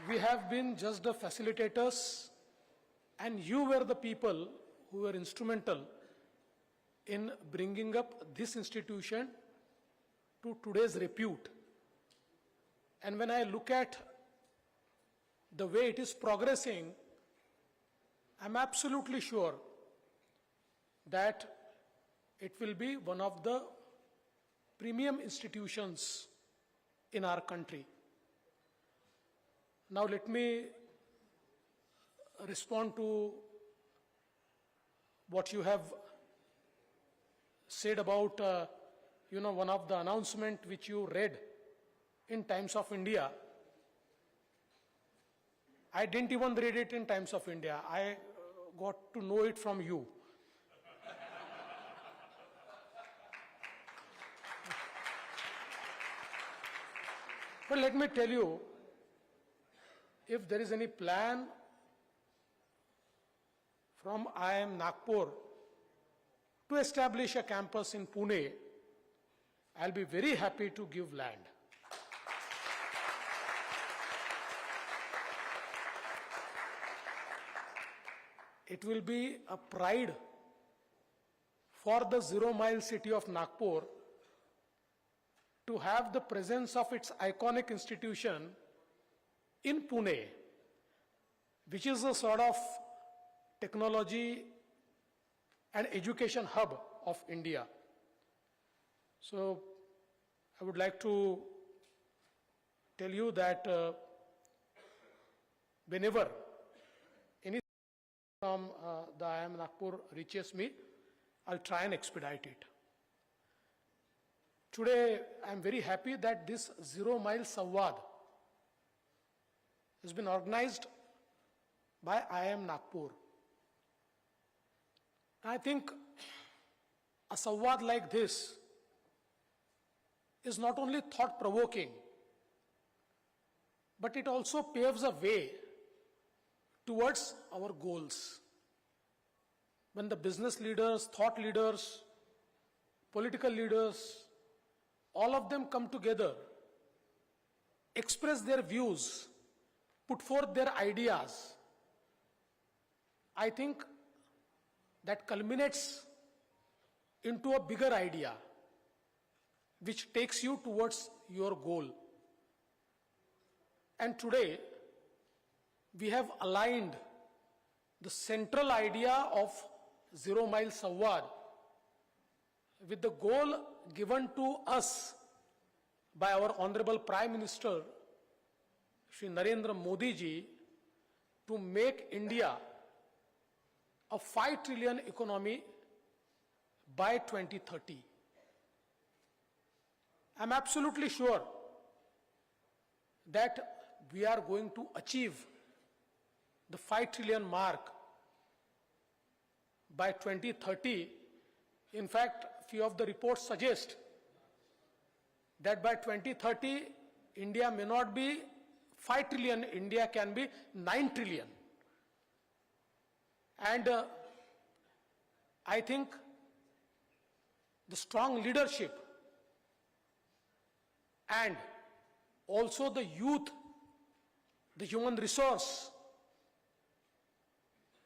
we have been just the facilitators, and you were the people who were instrumental in bringing up this institution to today's repute. And when I look at the way it is progressing, I'm absolutely sure that it will be one of the premium institutions in our country. Now let me respond to what you have said about, one of the announcement which you read in Times of India. I didn't even read it in Times of India. I got to know it from you. But let me tell you, if there is any plan from IIM Nagpur to establish a campus in Pune, I'll be very happy to give land. It will be a pride for the Zero Mile city of Nagpur to have the presence of its iconic institution in Pune, which is a sort of technology and education hub of India. So I would like to tell you that whenever any from the IIM Nagpur reaches me, I'll try and expedite it. Today, I'm very happy that this Zero Mile Samvad has been organized by IIM Nagpur. I think a Samvad like this is not only thought-provoking, but it also paves a way towards our goals. When the business leaders, thought leaders, political leaders, all of them come together, express their views, put forth their ideas, I think that culminates into a bigger idea which takes you towards your goal. And today, we have aligned the central idea of Zero Mile Samvad with the goal given to us by our Honorable Prime Minister, Shri Narendra Modi ji, to make India a 5 trillion economy by 2030. I'm absolutely sure that we are going to achieve the 5 trillion mark by 2030. In fact, few of the reports suggest that by 2030, India may not be 5 trillion, India can be 9 trillion. And I think the strong leadership and also the youth, the human resource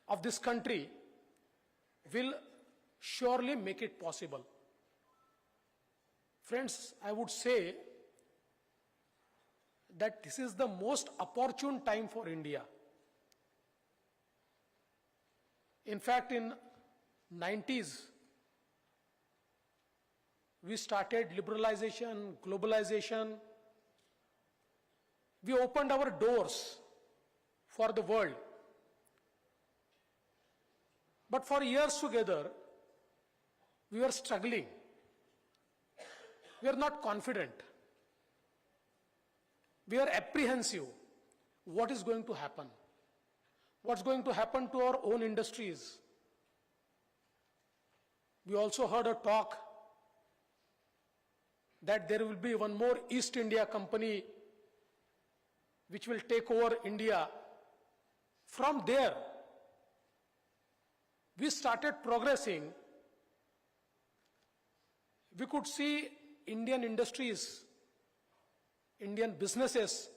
of this country will surely make it possible. Friends, I would say that this is the most opportune time for India. In fact, in 90s, we started liberalization, globalization. We opened our doors for the world. But for years together, we were struggling. We are not confident. We are apprehensive. What is going to happen? What's going to happen to our own industries? We also heard a talk that there will be one more East India company which will take over India. From there, we started progressing. We could see Indian industries, Indian businesses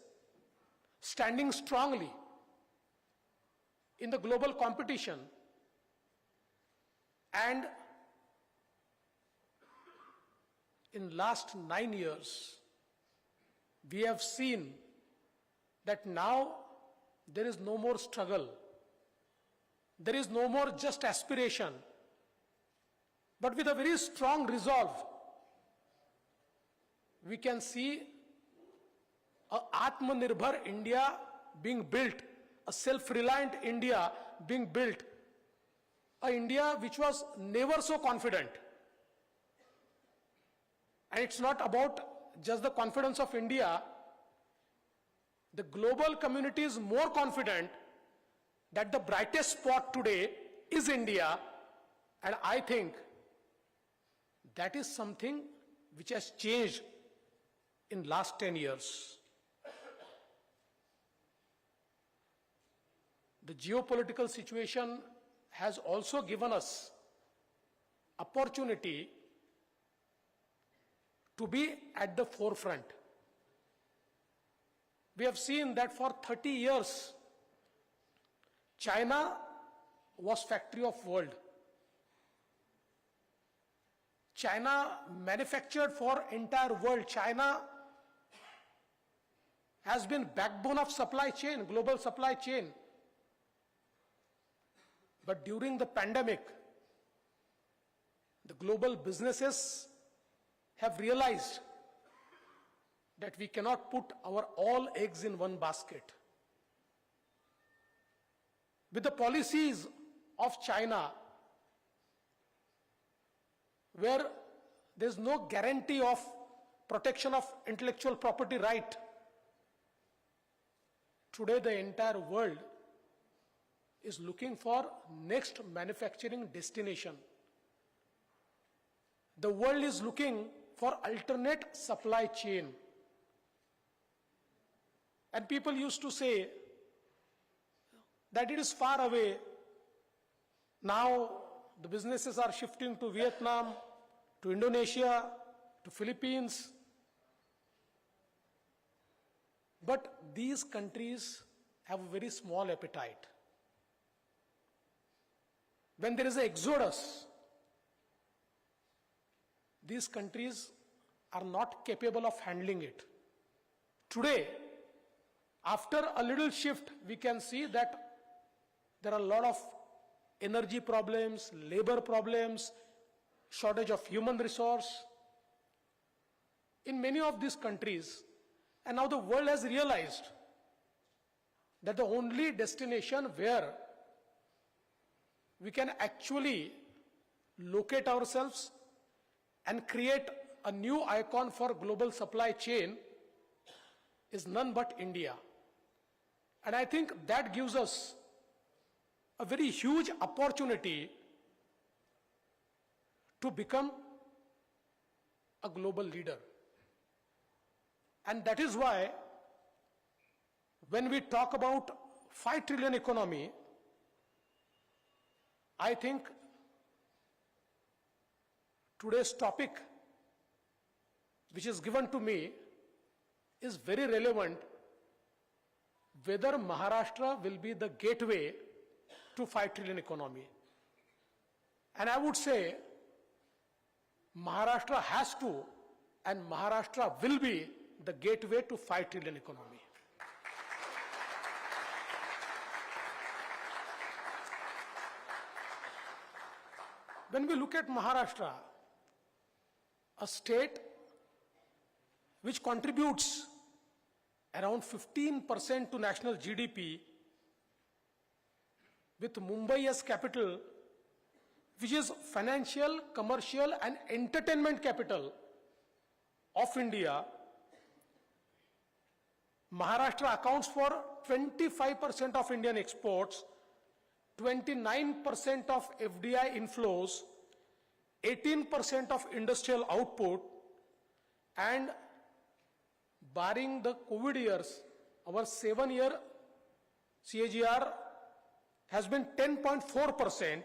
standing strongly in the global competition, and in last 9 years, we have seen that now there is no more struggle. There is no more just aspiration, but with a very strong resolve, we can see a Atmanirbhar India being built, a self-reliant India being built, a India which was never so confident. And it's not about just the confidence of India. The global community is more confident that the brightest spot today is India, and I think that is something which has changed in last 10 years. The geopolitical situation has also given us opportunity to be at the forefront. We have seen that for 30 years, China was factory of world. China manufactured for entire world. China has been backbone of supply chain, global supply chain. But during the pandemic, the global businesses have realized that we cannot put our all eggs in one basket. With the policies of China, where there is no guarantee of protection of intellectual property right, today the entire world is looking for next manufacturing destination. The world is looking for alternate supply chain. And people used to say that it is far away. Now the businesses are shifting to Vietnam, to Indonesia, to Philippines. But these countries have a very small appetite. When there is an exodus, these countries are not capable of handling it. Today, after a little shift, we can see that there are a lot of energy problems, labor problems, shortage of human resource in many of these countries. And now the world has realized that the only destination where we can actually locate ourselves and create a new icon for global supply chain is none but India. And I think that gives us a very huge opportunity to become a global leader. And that is why when we talk about 5 trillion economy, I think today's topic, which is given to me, is very relevant, whether Maharashtra will be the gateway to 5 trillion economy. And I would say Maharashtra has to, and Maharashtra will be the gateway to 5 trillion economy. When we look at Maharashtra, a state which contributes around 15% to national GDP, with Mumbai as capital, which is financial, commercial and entertainment capital of India, Maharashtra accounts for 25% of Indian exports, 29% of FDI inflows, 18% of industrial output, and barring the COVID years, our 7-year CAGR has been 10.4%,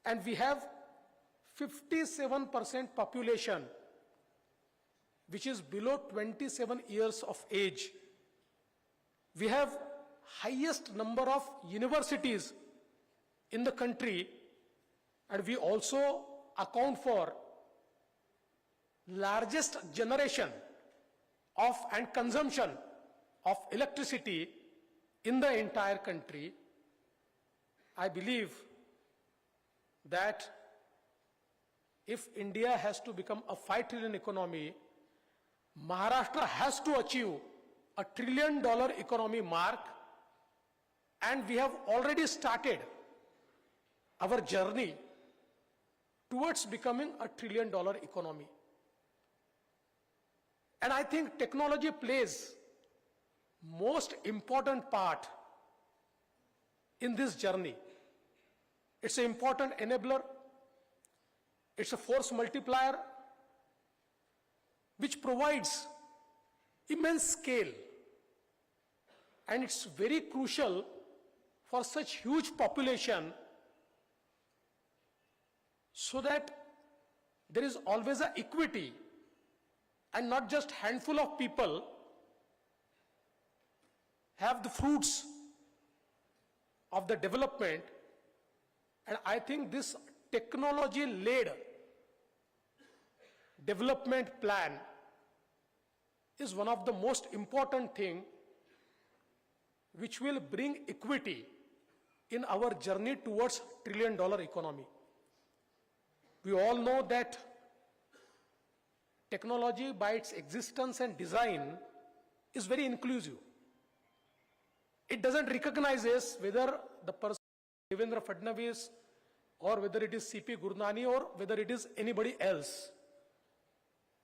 and we have 57% population which is below 27 years of age. We have highest number of universities in the country, and we also account for largest generation of and consumption of electricity in the entire country. I believe that if India has to become a 5 trillion economy, Maharashtra has to achieve a $1 trillion economy mark, and we have already started our journey towards becoming a $1 trillion economy. And I think technology plays most important part in this journey. It's an important enabler. It's a force multiplier which provides immense scale, and it's very crucial for such huge population, so that there is always an equity and not just handful of people have the fruits of the development. And I think this technology-led development plan is one of the most important thing which will bring equity in our journey towards $1 trillion economy. We all know that technology by its existence and design is very inclusive. It doesn't recognize whether the person Devendra Fadnavis or whether it is CP Gurnani or whether it is anybody else.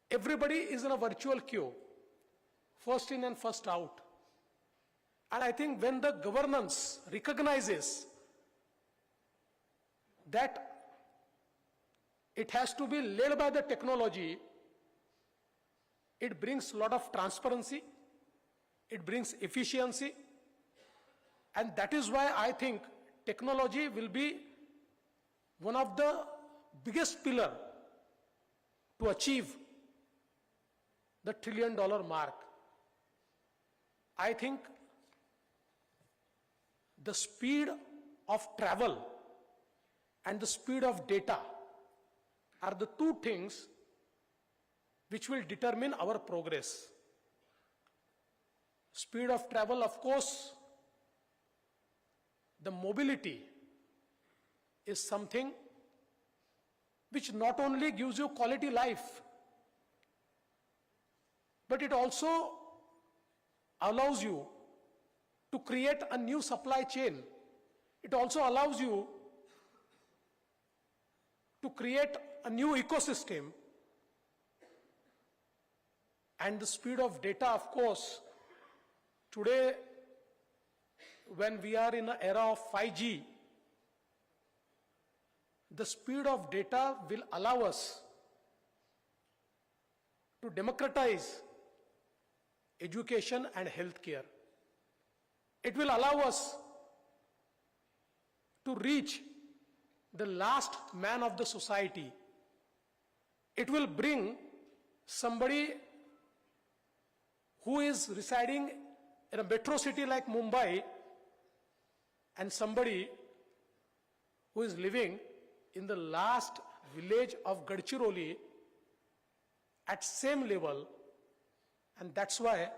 Everybody is in a virtual queue, first in and first out. And I think when the governance recognizes that it has to be led by the technology, it brings a lot of transparency, it brings efficiency, and that is why I think technology will be one of the biggest pillars to achieve the $1 trillion mark. I think the speed of travel and the speed of data are the two things which will determine our progress. Speed of travel, of course, the mobility is something which not only gives you quality life, but it also allows you to create a new supply chain. It also allows you to create a new ecosystem. And the speed of data, of course, today when we are in an era of 5G, the speed of data will allow us to democratize education and healthcare. It will allow us to reach the last man of the society. It will bring somebody who is residing in a metro city like Mumbai and somebody who is living in the last village of Gadchiroli at same level. And that's why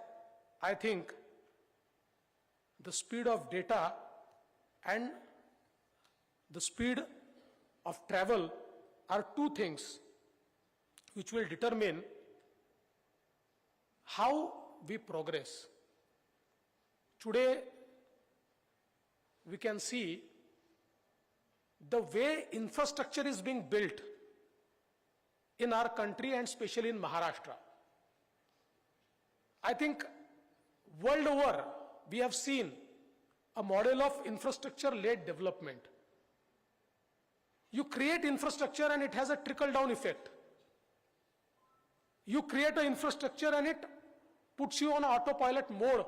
I think the speed of data and the speed of travel are two things which will determine how we progress. Today, we can see the way infrastructure is being built in our country and especially in Maharashtra. I think world over, we have seen a model of infrastructure-led development. You create infrastructure and it has a trickle-down effect. You create an infrastructure and it puts you on autopilot mode.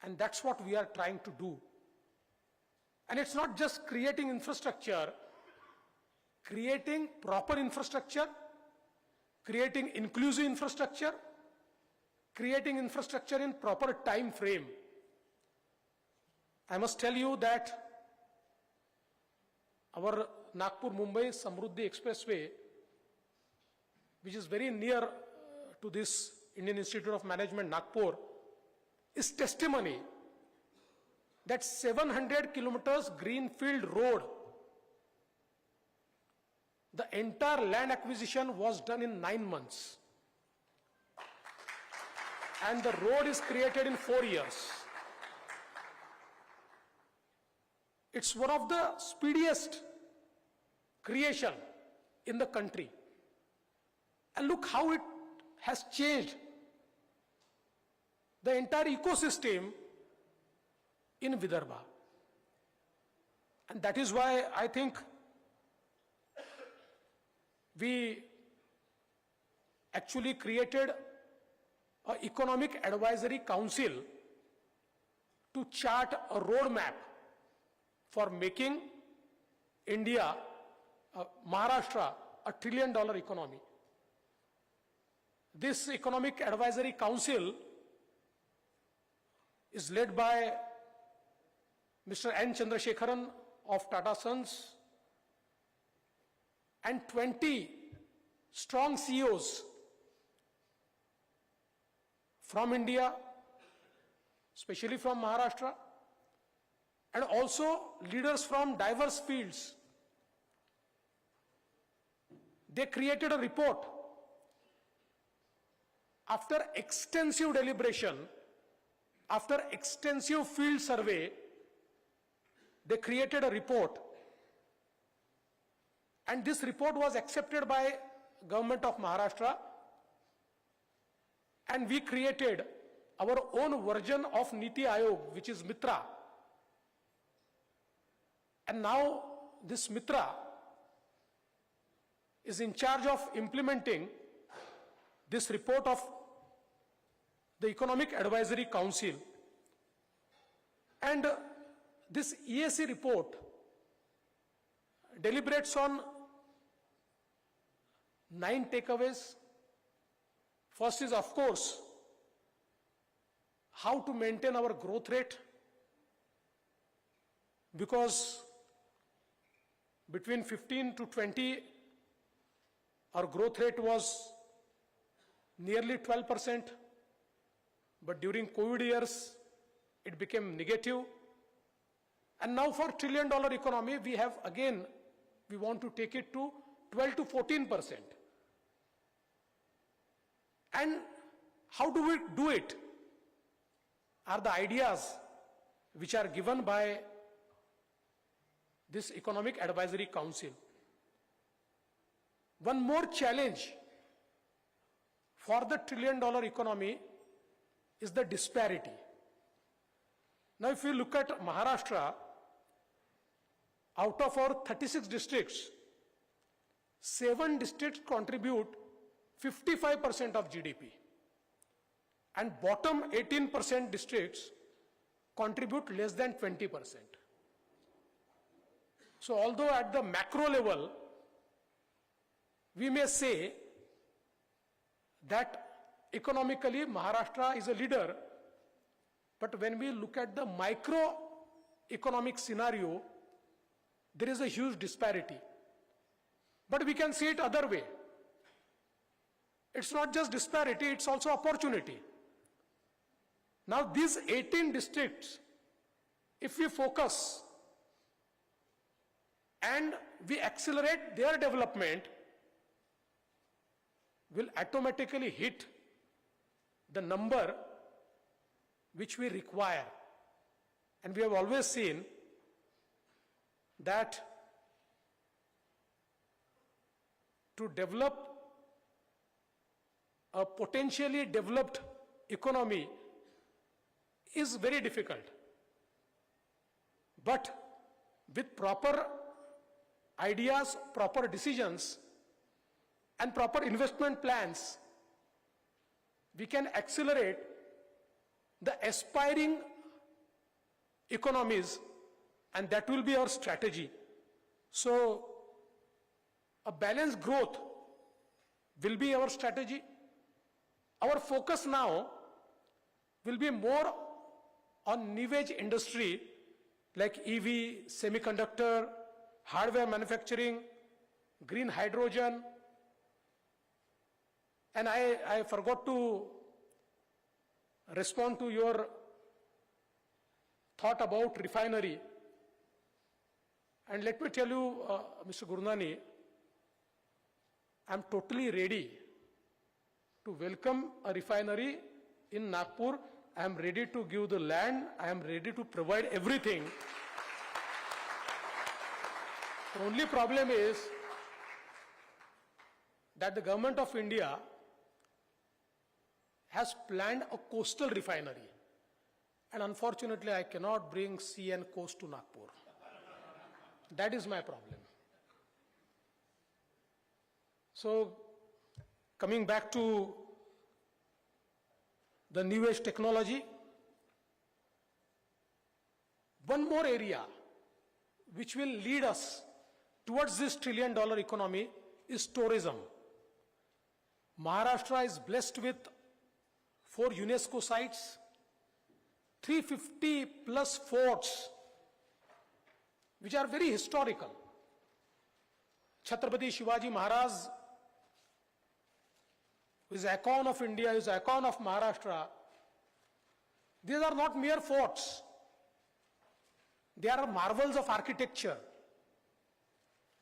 And that's what we are trying to do. And it's not just creating infrastructure, creating proper infrastructure, creating inclusive infrastructure, creating infrastructure in proper time frame. I must tell you that our Nagpur-Mumbai Samruddhi Expressway, which is very near to this Indian Institute of Management, Nagpur, is testimony that 700 kilometers greenfield road, the entire land acquisition was done in 9 months. And the road is created in 4 years. It's one of the speediest creation in the country. And look how it has changed the entire ecosystem in Vidarbha. And that is why I think we actually created an economic advisory council to chart a roadmap for making India, Maharashtra, a $1 trillion economy. This economic advisory council is led by Mr. N. Chandrasekharan of Tata Sons and 20 strong CEOs from India, especially from Maharashtra, and also leaders from diverse fields. They created a report. After extensive deliberation, after extensive field survey, they created a report. And this report was accepted by Government of Maharashtra, and we created our own version of Niti Aayog, which is Mitra. And now this Mitra is in charge of implementing this report of the Economic Advisory Council. And this EAC report deliberates on 9 takeaways. First is, of course, how to maintain our growth rate, because between 15 to 20, our growth rate was nearly 12%, but during COVID years, it became negative. And now for $1 trillion economy, we want to take it to 12 to 14%. And how do we do it? Are the ideas which are given by this Economic Advisory Council. One more challenge for the $1 trillion economy is the disparity. Now, if you look at Maharashtra, out of our 36 districts, 7 districts contribute 55% of GDP, and bottom 18% districts contribute less than 20%. So although at the macro level, we may say that economically Maharashtra is a leader, but when we look at the microeconomic scenario, there is a huge disparity. But we can see it other way. It's not just disparity, it's also opportunity. Now these 18 districts, if we focus and we accelerate their development, will automatically hit the number which we require. And we have always seen that to develop a potentially developed economy is very difficult. But with proper ideas, proper decisions, and proper investment plans, we can accelerate the aspiring economies, and that will be our strategy. So, a balanced growth will be our strategy. Our focus now will be more on new age industry like EV, semiconductor, hardware manufacturing, green hydrogen. And I forgot to respond to your thought about refinery. And let me tell you, Mr. Gurnani, I'm totally ready to welcome a refinery in Nagpur. I am ready to give the land. I am ready to provide everything. The only problem is that the government of India has planned a coastal refinery. And unfortunately, I cannot bring sea and coast to Nagpur. That is my problem. So, coming back to the new age technology, one more area which will lead us towards this $1 trillion economy is tourism. Maharashtra is blessed with 4 UNESCO sites, 350 plus forts, which are very historical. Chhatrapati Shivaji Maharaj, who is the icon of India, who is the icon of Maharashtra. These are not mere forts. They are marvels of architecture.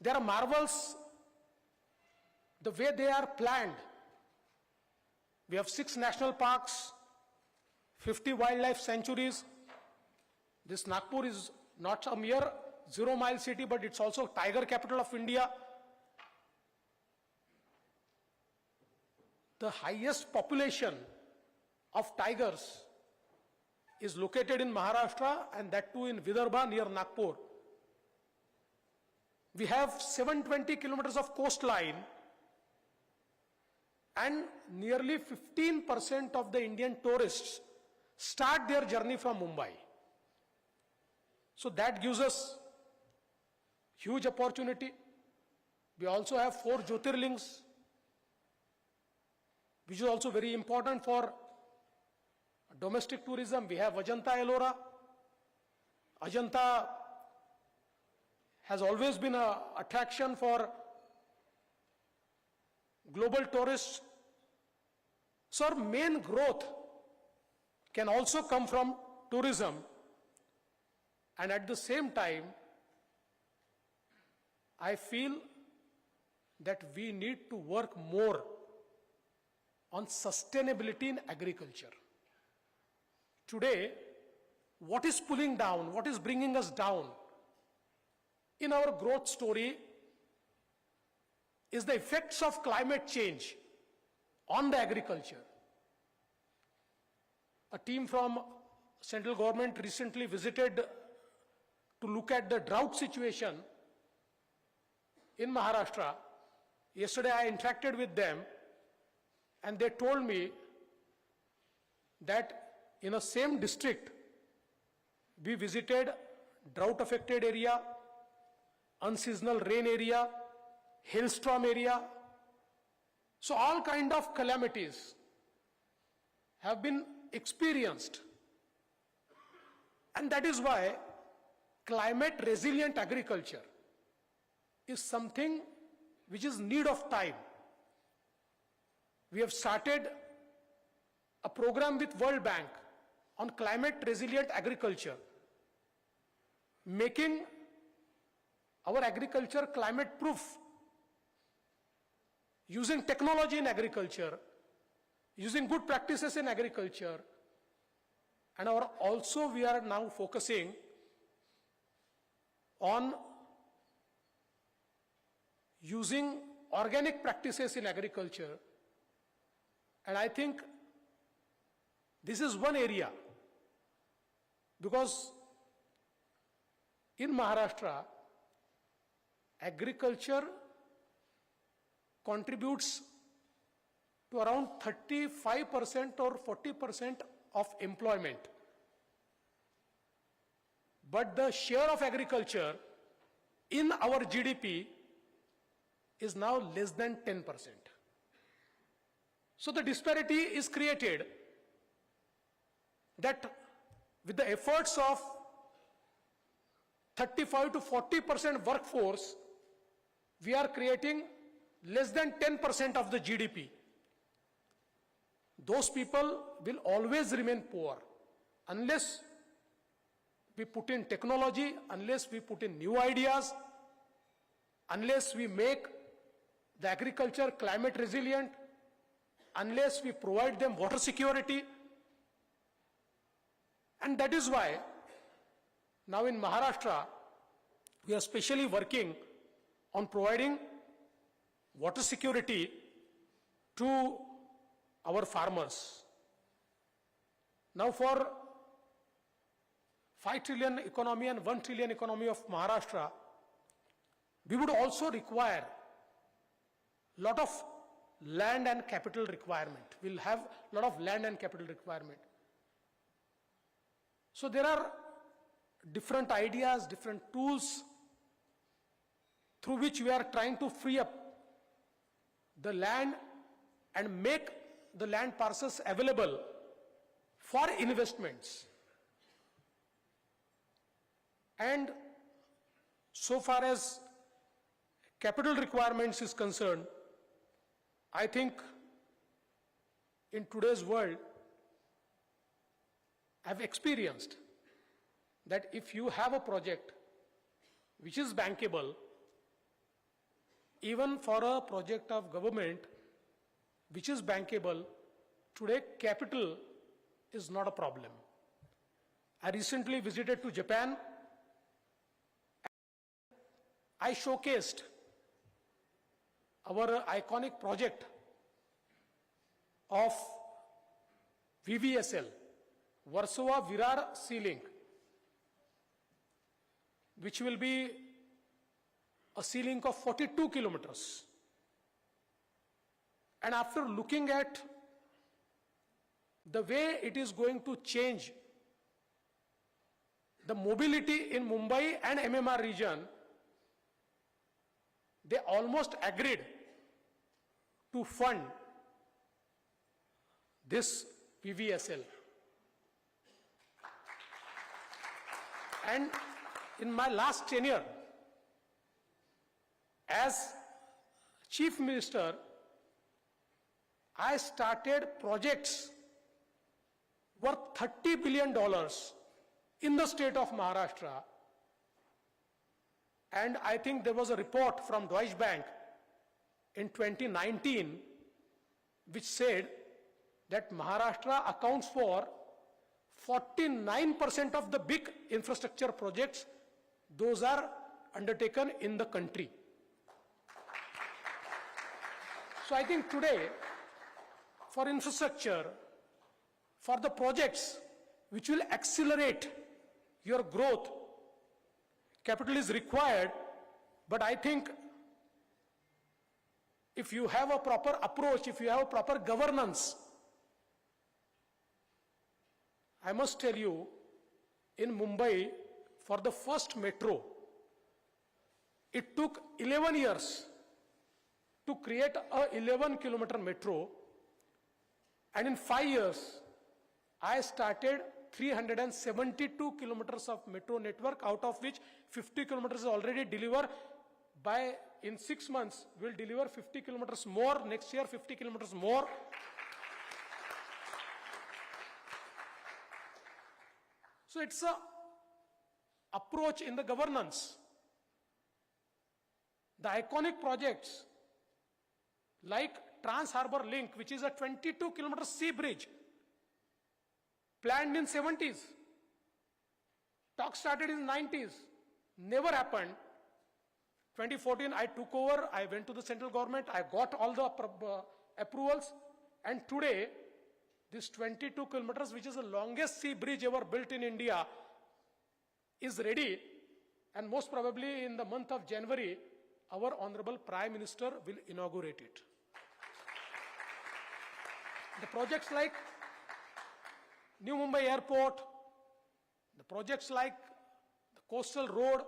They are marvels the way they are planned. We have 6 national parks, 50 wildlife sanctuaries. This Nagpur is not a mere Zero Mile city, but it's also tiger capital of India. The highest population of tigers is located in Maharashtra, and that too in Vidarbha near Nagpur. We have 720 kilometers of coastline, and nearly 15% of the Indian tourists start their journey from Mumbai. So that gives us huge opportunity. We also have 4 Jyotirlings, which is also very important for domestic tourism. We have Ajanta Ellora. Ajanta has always been an attraction for global tourists. So our main growth can also come from tourism, and at the same time, I feel that we need to work more on sustainability in agriculture. Today, what is pulling down, what is bringing us down in our growth story is the effects of climate change on the agriculture. A team from central government recently visited to look at the drought situation in Maharashtra. Yesterday I interacted with them, and they told me that in a same district, we visited drought affected area, unseasonal rain area, hailstorm area. So all kind of calamities have been experienced. And that is why climate resilient agriculture is something which is need of time. We have started a program with World Bank on climate resilient agriculture, making our agriculture climate proof, using technology in agriculture, using good practices in agriculture, and also we are now focusing on using organic practices in agriculture. And I think this is one area, because in Maharashtra, agriculture contributes to around 35% or 40% of employment. But the share of agriculture in our GDP is now less than 10%. So the disparity is created. that with the efforts of 35 to 40% workforce, we are creating less than 10% of the GDP. Those people will always remain poor unless we put in technology, unless we put in new ideas, unless we make the agriculture climate resilient, unless we provide them water security. And that is why now in Maharashtra, we are specially working on providing water security to our farmers. Now for 5 trillion economy and 1 trillion economy of Maharashtra, we would also require lot of land and capital requirement. We'll have lot of land and capital requirement. So there are different ideas, different tools through which we are trying to free up the land and make the land parcels available for investments. And so far as capital requirements is concerned, I think in today's world, I've experienced that if you have a project which is bankable, even for a project of government which is bankable, today capital is not a problem. I recently visited to Japan. I showcased our iconic project of VVSL, Warsaw-Virar Sea Link, which will be a sea link of 42 kilometers. And after looking at the way it is going to change the mobility in Mumbai and MMR region, they almost agreed to fund this PVSL. And in my last tenure as Chief Minister, I started projects worth $30 billion in the state of Maharashtra. And I think there was a report from Deutsche Bank in 2019 which said that Maharashtra accounts for 49% of the big infrastructure projects. Those are undertaken in the country. So I think today, for infrastructure, for the projects which will accelerate your growth, capital is required, but I think if you have a proper approach, if you have a proper governance, I must tell you, in Mumbai, for the first metro, it took 11 years to create a 11-kilometer metro, and in 5 years, I started 372 kilometers of metro network, out of which 50 kilometers is already delivered. In 6 months, we'll deliver 50 kilometers more. Next year, 50 kilometers more. So it's a approach in the governance. The iconic projects like Trans-Harbour Link, which is a 22-kilometer sea bridge, planned in 70s. Talk started in 90s. Never happened. 2014, I took over. I went to the central government. I got all the approvals. And today, this 22 kilometers, which is the longest sea bridge ever built in India, is ready. And most probably in the month of January, our Honorable Prime Minister will inaugurate it. The projects like New Mumbai Airport, the projects like the Coastal Road,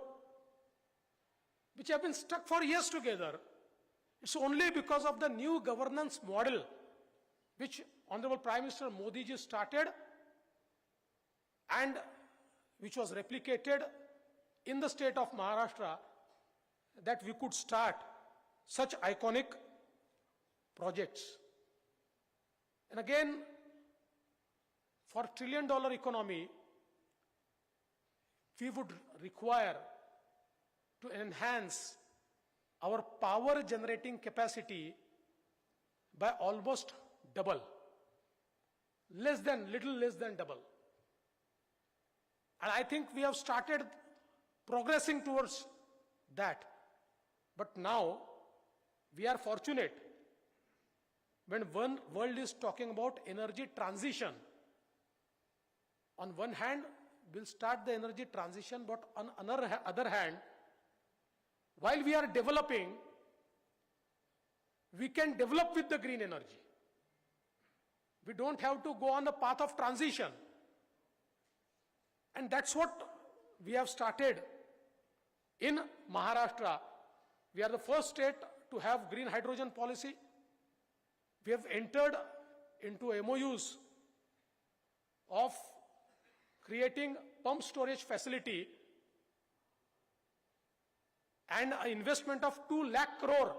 which have been stuck for years together, it's only because of the new governance model which Honorable Prime Minister Modi ji started, and which was replicated in the state of Maharashtra, that we could start such iconic projects. And again, for $1 trillion economy, we would require to enhance our power generating capacity by almost double, little less than double. And I think we have started progressing towards that. But now we are fortunate when one world is talking about energy transition. On one hand, we'll start the energy transition, but on other hand, while we are developing, we can develop with the green energy. We don't have to go on the path of transition. And that's what we have started in Maharashtra. We are the first state to have green hydrogen policy. We have entered into MOUs of creating pump storage facility, and an investment of 2 lakh crore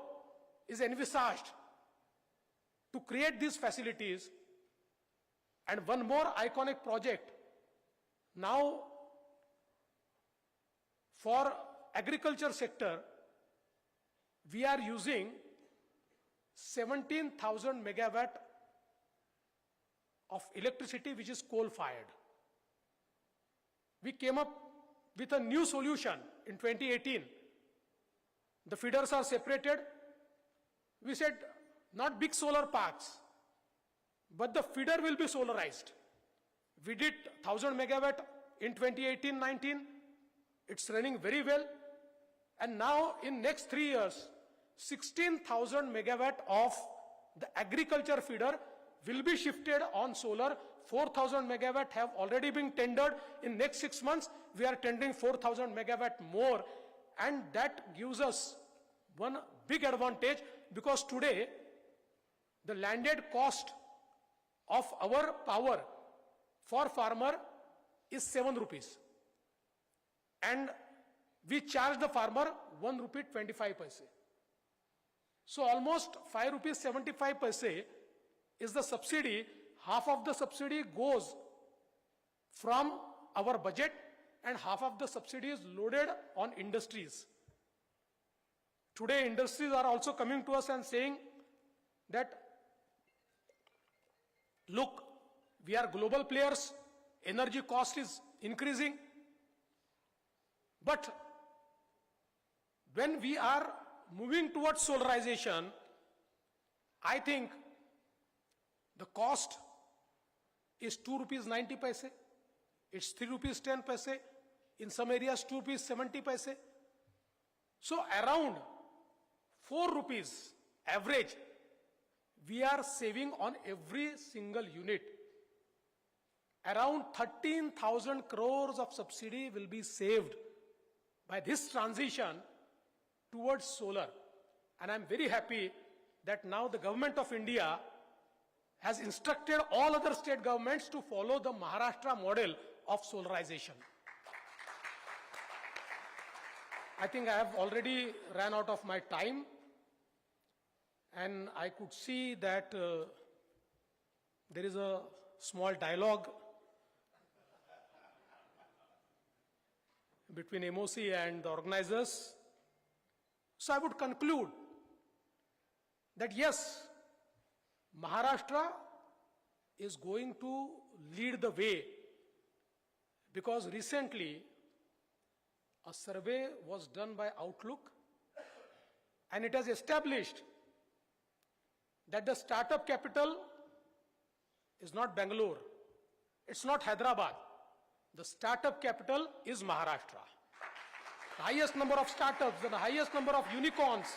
is envisaged to create these facilities. And one more iconic project now for agriculture sector, we are using 17,000 megawatt of electricity which is coal fired. We came up with a new solution in 2018. The feeders are separated. We said not big solar parks, but the feeder will be solarized. We did 1,000 megawatt in 2018-19. It's running very well. And now in next 3 years, 16,000 megawatt of the agriculture feeder will be shifted on solar. 4,000 megawatt have already been tendered. In next 6 months, we are tendering 4,000 megawatt more. And that gives us one big advantage, because today the landed cost of our power for farmer is 7 rupees. And we charge the farmer 1 rupee 25 paise. So almost 5 rupees 75 paise is the subsidy. Half of the subsidy goes from our budget and half of the subsidy is loaded on industries. Today industries are also coming to us and saying that, look, we are global players, energy cost is increasing, but when we are moving towards solarization, I think the cost is 2 rupees 90 paise, it's 3 rupees 10 paise, in some areas 2 rupees 70 paise. So around 4 rupees average we are saving on every single unit. Around 13,000 crores of subsidy will be saved by this transition towards solar. And I'm very happy that now the government of India has instructed all other state governments to follow the Maharashtra model of solarization. I think I have already ran out of my time, and I could see that there is a small dialogue between MOC and the organizers. So I would conclude that yes, Maharashtra is going to lead the way, because recently a survey was done by Outlook and it has established that the startup capital is not Bangalore, it's not Hyderabad. The startup capital is Maharashtra. The highest number of startups and the highest number of unicorns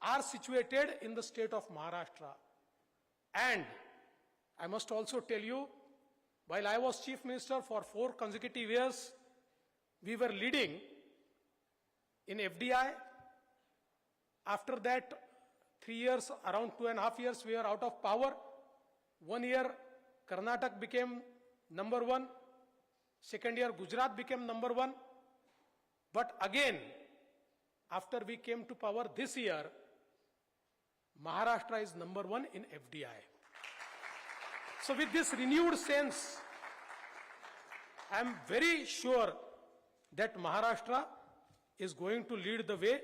are situated in the state of Maharashtra. And I must also tell you, while I was Chief Minister for 4 consecutive years, we were leading in FDI. After that, 3 years, around 2.5 years, we were out of power. 1 year, Karnataka became number one. Second year, Gujarat became number one. But again, after we came to power this year, Maharashtra is number one in FDI. So with this renewed sense, I am very sure that Maharashtra is going to lead the way.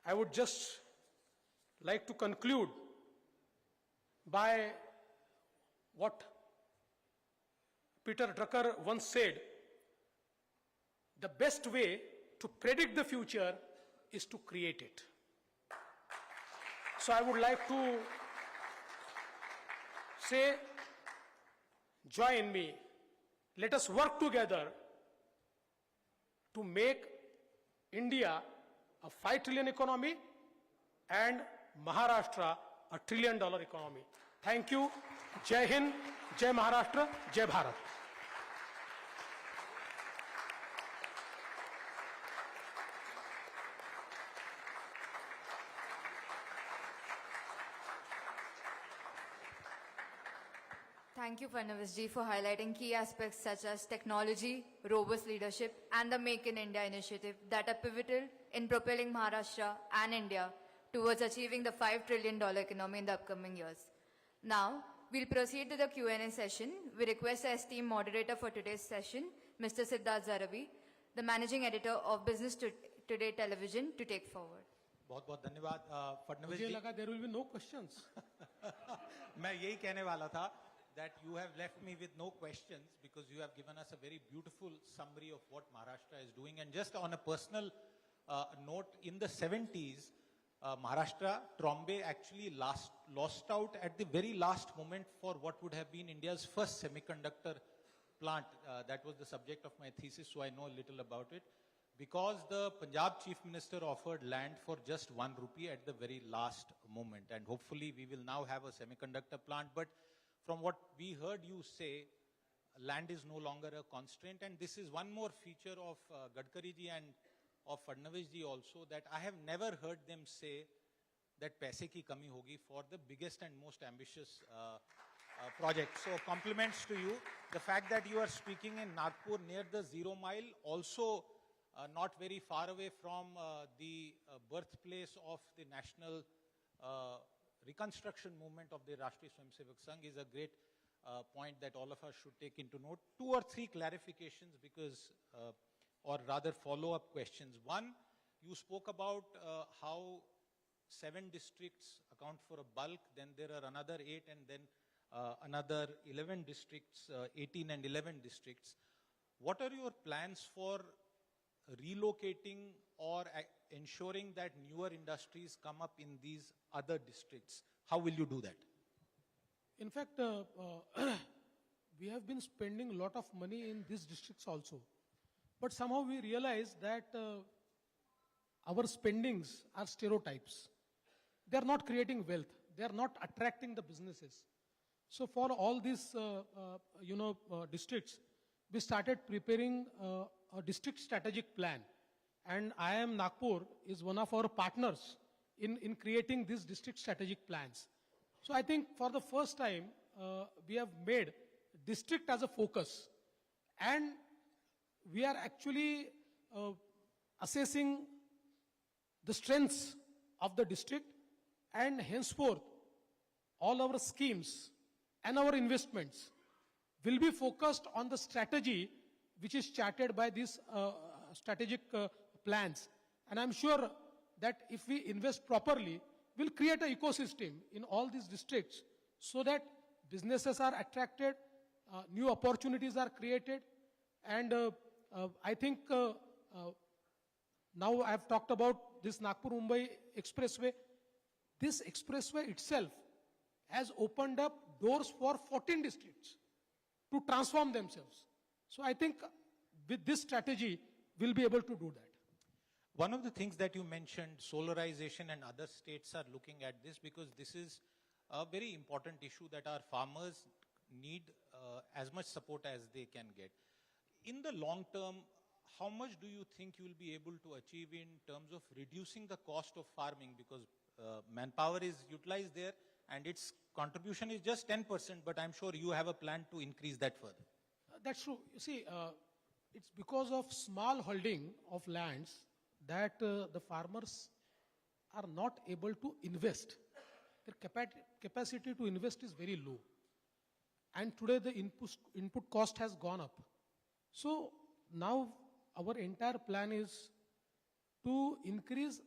I would just like to conclude by what Peter Drucker once said: the best way to predict the future is to create it. So I would like to say, join me. Let us work together to make India a $5 trillion economy and Maharashtra a $1 trillion economy. Thank you. Jai Hind, Jai Maharashtra, Jai Bharat. Thank you, Fadnavis ji, for highlighting key aspects such as technology, robust leadership, and the Make in India initiative that are pivotal in propelling Maharashtra and India towards achieving the $5 trillion economy in the upcoming years. Now, we'll proceed to the Q&A session. We request the esteemed moderator for today's session, Mr. Siddharth Zarabi, the managing editor of Business Today Television, to take forward. बहुत-बहुत धन्यवाद फडणवीस मुझे जी. लगा there will be no questions. मैं यही कहने वाला था that you have left me with no questions because you have given us a very beautiful summary of what Maharashtra is doing. And just on a personal note, in the 70s, Maharashtra, Trombe actually lost out at the very last moment for what would have been India's first semiconductor plant. That was the subject of my thesis, so I know a little about it. Because the Punjab Chief Minister offered land for just 1 rupee at the very last moment. And hopefully we will now have a semiconductor plant. But from what we heard you say, land is no longer a constraint. And this is one more feature of Gadkari ji and of Fadnavis ji also, that I have never heard them say that paise ki kami hogi for the biggest and most ambitious project. So compliments to you. The fact that you are speaking in Nagpur near the Zero Mile, also not very far away from the birthplace of the national reconstruction movement of the Rashtriya Swayamsevak Sangh, is a great point that all of us should take into note. 2 or 3 clarifications because, or rather follow-up questions. One, you spoke about how 7 districts account for a bulk, then there are another 8 and then another 11 districts, 18 and 11 districts. What are your plans for relocating or ensuring that newer industries come up in these other districts? How will you do that? In fact, we have been spending a lot of money in these districts also. But somehow we realize that our spendings are stereotypes. They are not creating wealth. They are not attracting the businesses. So for all these, districts, we started preparing a district strategic plan. And IIM Nagpur is one of our partners in creating these district strategic plans. So I think for the first time, we have made district as a focus. And we are actually assessing the strengths of the district, and henceforth, all our schemes and our investments will be focused on the strategy which is charted by these strategic plans. And I'm sure that if we invest properly, we'll create an ecosystem in all these districts so that businesses are attracted, new opportunities are created. And I think now I've talked about this Nagpur-Mumbai expressway. This expressway itself has opened up doors for 14 districts to transform themselves. So I think with this strategy, we'll be able to do that. One of the things that you mentioned, solarization, and other states are looking at this because this is a very important issue that our farmers need as much support as they can get. In the long term, how much do you think you will be able to achieve in terms of reducing the cost of farming, because manpower is utilized there and it's contribution is just 10%, but I'm sure you have a plan to increase that further. That's true. You see, it's because of small holding of lands that the farmers are not able to invest. Their capacity to invest is very low. And today the input cost has gone up. So now our entire plan is to increase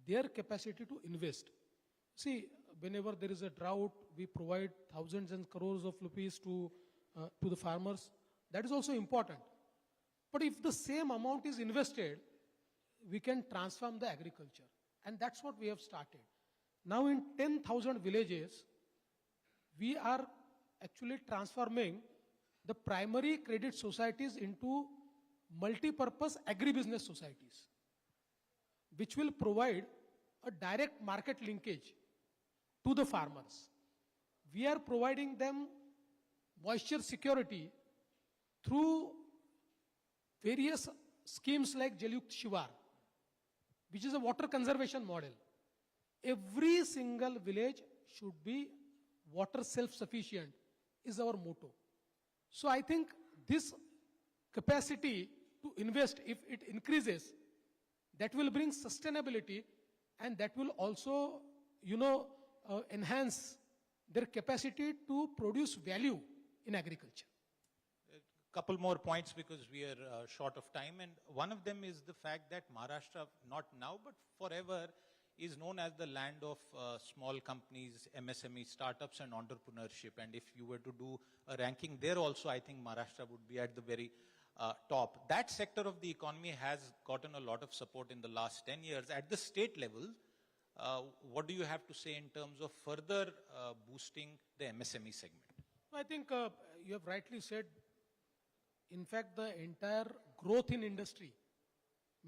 their capacity to invest. See, whenever there is a drought, we provide thousands and crores of rupees to the farmers. That is also important. But if the same amount is invested, we can transform the agriculture. And that's what we have started. Now in 10,000 villages, we are actually transforming the primary credit societies into multi-purpose agribusiness societies, which will provide a direct market linkage to the farmers. We are providing them moisture security through various schemes like Jalyukt Shivar, which is a water conservation model. Every single village should be water self-sufficient is our motto. So I think this capacity to invest, if it increases, that will bring sustainability, and that will also, enhance their capacity to produce value in agriculture. Couple more points because we are short of time, and one of them is the fact that Maharashtra, not now but forever, is known as the land of small companies, MSME, startups and entrepreneurship. And if you were to do a ranking there also, I think Maharashtra would be at the very top. That sector of the economy has gotten a lot of support in the last 10 years. At the state level, what do you have to say in terms of further boosting the MSME segment? I think you have rightly said, in fact, the entire growth in industry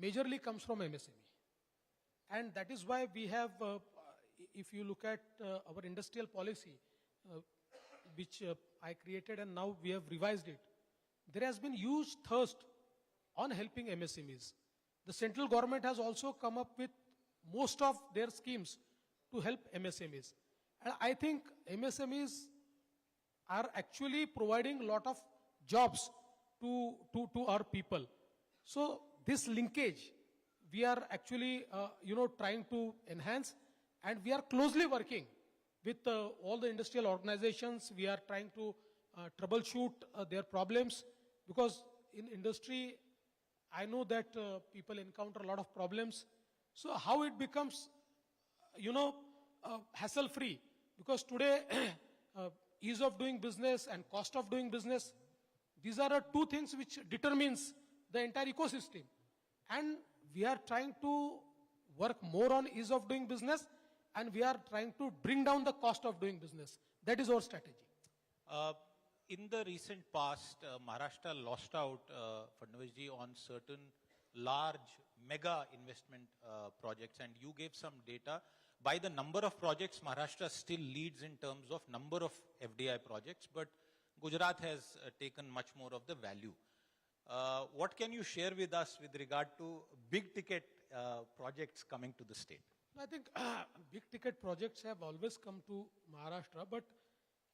majorly comes from MSME. And that is why we have, if you look at our industrial policy, which I created and now we have revised it, there has been huge thirst on helping MSMEs. The central government has also come up with most of their schemes to help MSMEs. And I think MSMEs are actually providing a lot of jobs to our people. So this linkage, we are actually, trying to enhance, and we are closely working with all the industrial organizations. We are trying to troubleshoot their problems, because in industry, I know that people encounter a lot of problems. So how it becomes, hassle-free, because today, ease of doing business and cost of doing business, these are two things which determines the entire ecosystem. And we are trying to work more on ease of doing business, and we are trying to bring down the cost of doing business. That is our strategy. In the recent past, Maharashtra lost out, Fadnavis ji, on certain large mega investment projects, and you gave some data. By the number of projects, Maharashtra still leads in terms of number of FDI projects, but Gujarat has taken much more of the value. What can you share with us with regard to big ticket projects coming to the state? I think big ticket projects have always come to Maharashtra, but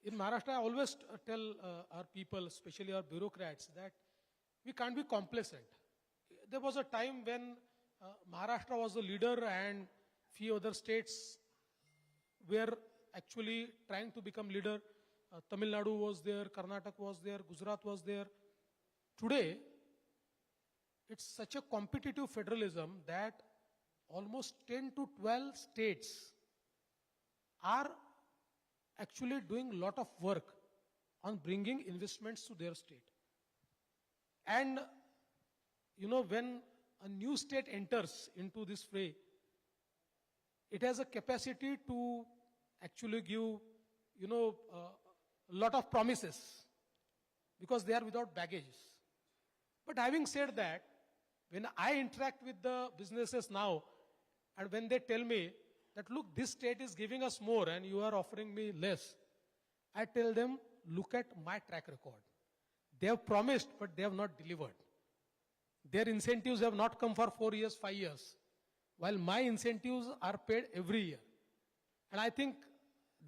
in Maharashtra, I always tell our people, especially our bureaucrats, that we can't be complacent. There was a time when Maharashtra was the leader and few other states were actually trying to become leader. Tamil Nadu was there, Karnataka was there, Gujarat was there. Today, it's such a competitive federalism that almost 10 to 12 states are actually doing a lot of work on bringing investments to their state. And, when a new state enters into this fray, it has a capacity to actually give, a lot of promises, because they are without baggage. But having said that, when I interact with the businesses now, and when they tell me that, look, this state is giving us more and you are offering me less, I tell them, look at my track record. They have promised, but they have not delivered. Their incentives have not come for 4 years, 5 years, while my incentives are paid every year. And I think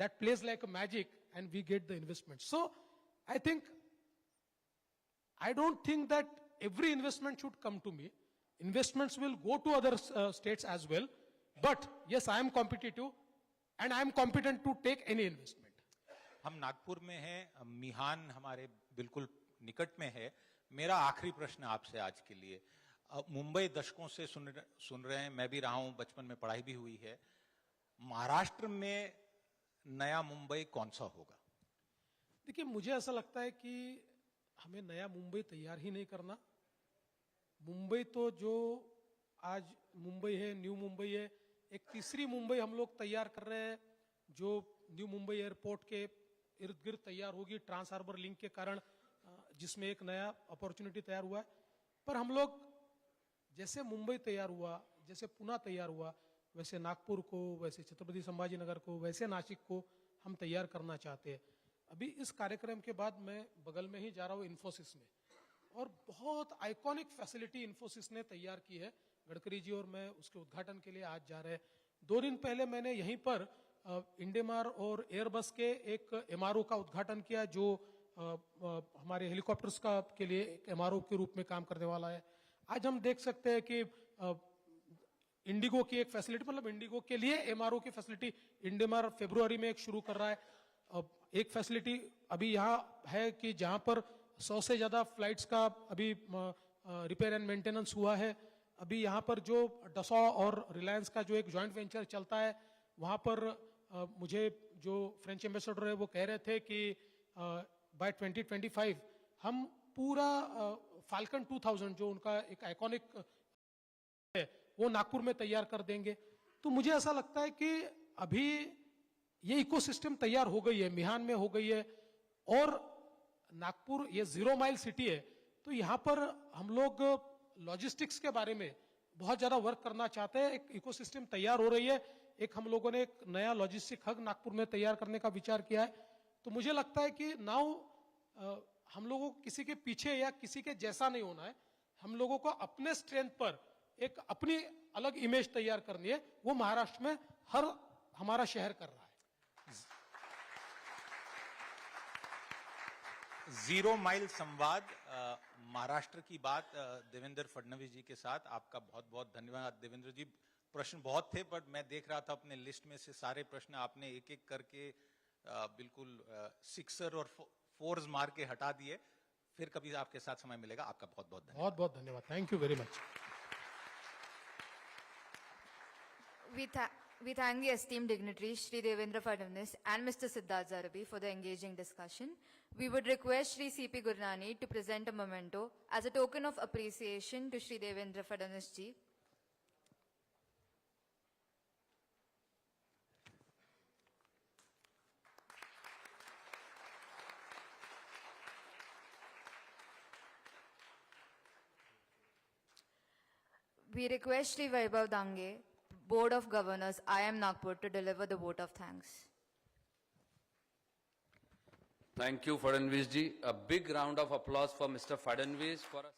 that plays like a magic and we get the investment. So I don't think that every investment should come to me. Investments will go to other states as well. But yes, I am competitive and I am competent to take any investment. हम नागपुर में हैं, मिहान हमारे बिल्कुल निकट में है. मेरा आखिरी प्रश्न आपसे आज के लिए, मुंबई दशकों से सुन रहे हैं, मैं भी रहा हूं, बचपन में पढ़ाई भी हुई है. महाराष्ट्र में नया मुंबई कौन सा होगा? देखिए, मुझे ऐसा लगता है कि हमें नया मुंबई तैयार ही नहीं करना. मुंबई तो जो आज मुंबई है, न्यू मुंबई है, एक तीसरी मुंबई हम लोग तैयार कर रहे हैं जो न्यू मुंबई एयरपोर्ट के इर्द गिर्द तैयार होगी ट्रांस हार्बर लिंक के कारण, जिसमें एक नया अपॉर्चुनिटी तैयार हुआ है. पर हम लोग जैसे मुंबई तैयार हुआ, जैसे पुणे तैयार हुआ, वैसे नागपुर को, वैसे छत्रपति संभाजी नगर को, वैसे नासिक को हम तैयार करना चाहते हैं. अभी इस कार्यक्रम के बाद मैं बगल में ही जा रहा हूँ इन्फोसिस में, और बहुत आइकॉनिक फैसिलिटी इन्फोसिस ने तैयार की है. गडकरी जी और मैं उसके उद्घाटन के लिए आज जा रहे हैं. 2 दिन पहले मैंने यहीं पर इंडेमार और एयरबस के एक MRO का उद्घाटन किया जो हमारे हेलीकॉप्टर्स का के लिए एक MRO के रूप में काम करने वाला है. आज हम देख सकते हैं कि इंडिगो की एक फैसिलिटी, मतलब इंडिगो के लिए MRO की फैसिलिटी इंडेमार फरवरी में एक शुरू कर रहा है. एक फैसिलिटी अभी यहाँ है कि जहाँ पर 100 से ज्यादा फ्लाइट्स का अभी रिपेयर एंड मेंटेनेंस हुआ है. अभी यहाँ पर जो डसॉ और रिलायंस का जो एक जॉइंट वेंचर चलता है, वहाँ पर मुझे जो फ्रेंच एम्बेसडर है वो कह रहे थे कि बाय 2025 हम पूरा फाल्कन 2000 जो उनका एक आइकॉनिक है वो नागपुर में तैयार कर देंगे. तो मुझे ऐसा लगता है कि अभी ये इकोसिस्टम तैयार हो गई है, मिहान में हो गई है, और नागपुर ये 0 माइल सिटी है. तो यहाँ पर हम लोग लॉजिस्टिक्स के बारे में बहुत ज्यादा वर्क करना चाहते हैं. एक इकोसिस्टम तैयार हो रही है. एक हम लोगों ने एक नया लॉजिस्टिक हब नागपुर में तैयार करने का विचार किया है. तो मुझे लगता है कि नाउ हम लोगों को किसी के पीछे या किसी के जैसा नहीं होना है. हम लोगों को अपने स्ट्रेंथ पर एक अपनी अलग इमेज तैयार करनी है. वो महाराष्ट्र में हर हमारा शहर कर रहा है. जीरो माइल संवाद, महाराष्ट्र की बात देवेंद्र फडणवीस जी के साथ. आपका बहुत बहुत धन्यवाद देवेंद्र जी. प्रश्न बहुत थे, बट मैं देख रहा था अपने लिस्ट में से सारे प्रश्न आपने एक एक करके बिल्कुल सिक्सर और फोर्स मार के हटा दिए. फिर कभी आपके साथ समय मिलेगा. आपका बहुत बहुत धन्यवाद. बहुत बहुत धन्यवाद. Thank you very much. We thank the esteemed dignitaries Shri Devendra Fadnavis and Mr. Siddharth Zarabi for the engaging discussion. We would request Shri C.P. Gurnani to present a memento as a token of appreciation to Shri Devendra Fadnavis ji. We request Shri Vaibhav Dange, Board of Governors, IIM Nagpur, to deliver the vote of thanks. Thank you, Fadnavis ji. A big round of applause for Mr. Fadnavis for a